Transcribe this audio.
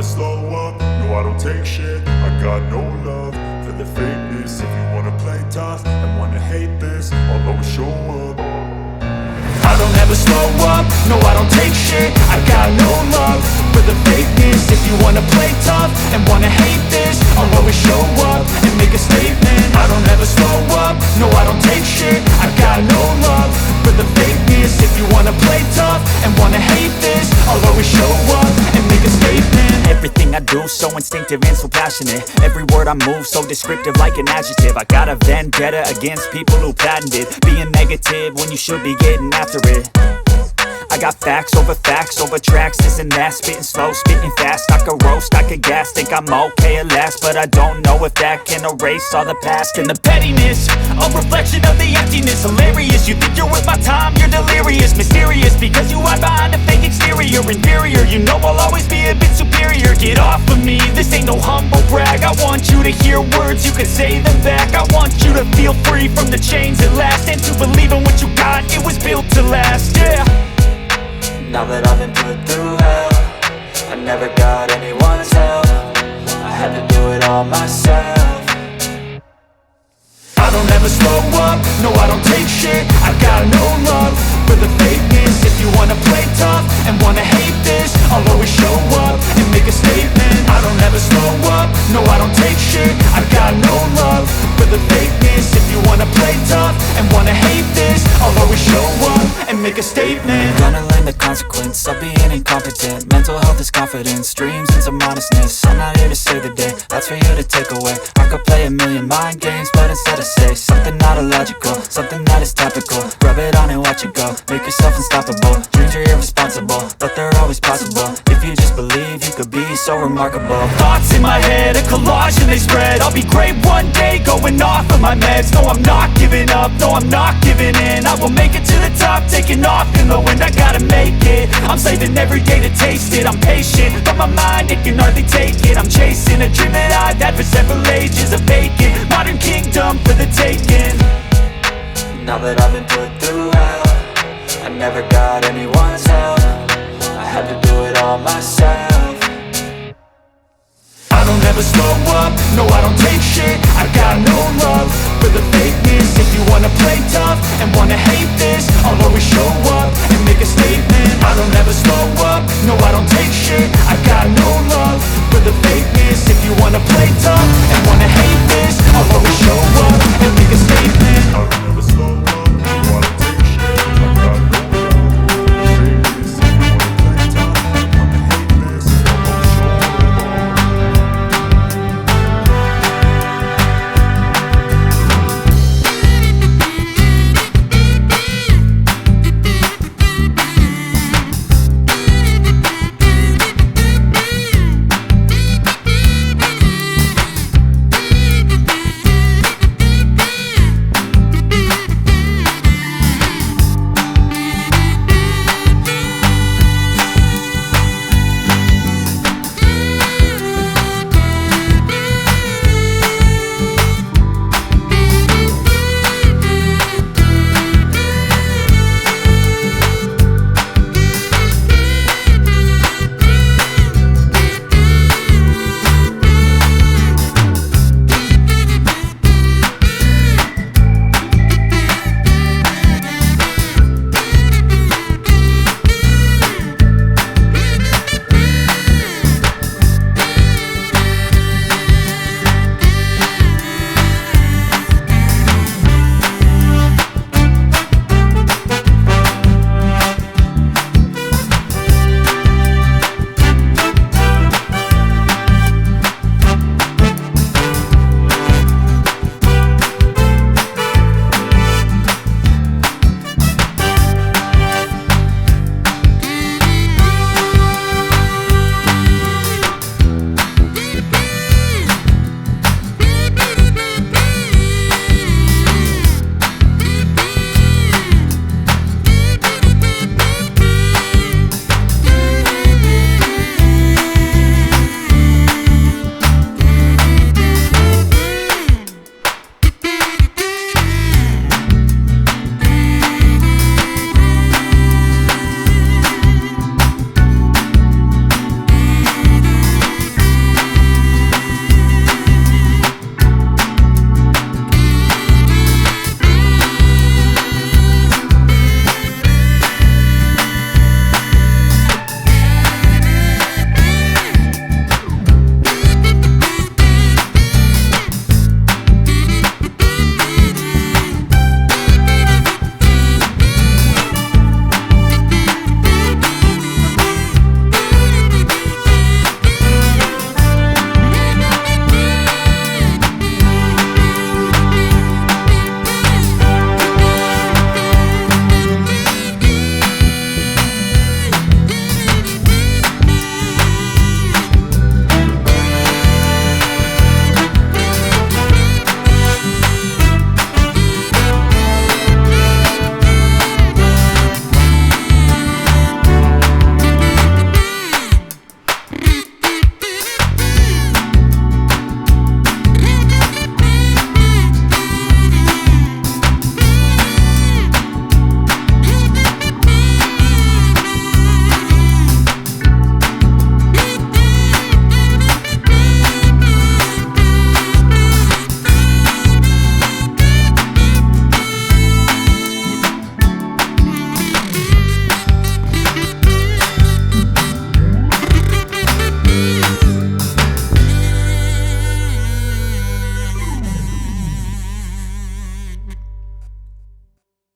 slow up, no I don't take shit. I got no love for the fakeness. If you wanna play tough and wanna hate this, I'll always show up. I don't ever slow up, no I don't take shit. I got no love for the fakeness. If you wanna play tough and wanna hate this, I'll always show up and make a statement. I don't ever slow up, no I don't take shit. I got no love for the fakeness. If you wanna play tough and wanna hate this, I'll always show up and make a statement. Everything I do so instinctive and so passionate. Every word I move so descriptive like an adjective. I got a vendetta against people who patented being negative when you should be getting after it. I got facts over tracks, this and that. Spitting slow, spitting fast, I could roast, I could gas. Think I'm okay at last, but I don't know if that can erase all the past. And the pettiness, a reflection of the emptiness. Hilarious, you think you're worth my time, you're delirious. Mysterious, because you hide behind a fake exterior. Inferior, you know I'll always be a bit superior. Get off of me, this ain't no humble brag. I want you to hear words, you can say them back. I want you to feel free from the chains at last, and to believe in what you got, it was built to last, yeah. Now that I've been put through hell, I never got anyone's help. I had to do it all myself. I don't ever slow up, no I don't take shit. I got no love for the fakeness. If you wanna play tough and wanna hate this, I'll always show up and make a statement. I don't ever slow up, no I don't take shit. I got no love for the fakeness. If you wanna play tough and wanna hate this, I'll always show up and make a statement. Gonna learn the consequence of being incompetent. Mental health is confidence, dreams and some honestness. I'm not here to save the day, that's for you to take away. I could play a million mind games, but instead I say something not illogical, something that is topical. Rub it on and watch it go, make yourself unstoppable. Dreams are irresponsible, but they're always possible. If you just believe, you could be so remarkable. Thoughts in my head, a collage and they spread. I'll be great one day, going off of my meds. No, I'm not giving up, no, I'm not giving in. I will make it to the top, taking off in the wind. I gotta make it, I'm saving every day to taste it. I'm patient, but my mind, it can hardly take it. I'm chasing a dream that I've had for several ages. A vacant, modern kingdom for the taking. Now that I've been put through hell, I never got anyone's help. I had to do it all myself. I don't ever slow up, no I don't take shit. I got no love for the fakeness. If you wanna play tough and wanna hate this, I'll always show up and make a statement. I don't ever slow up, no I don't take shit. I got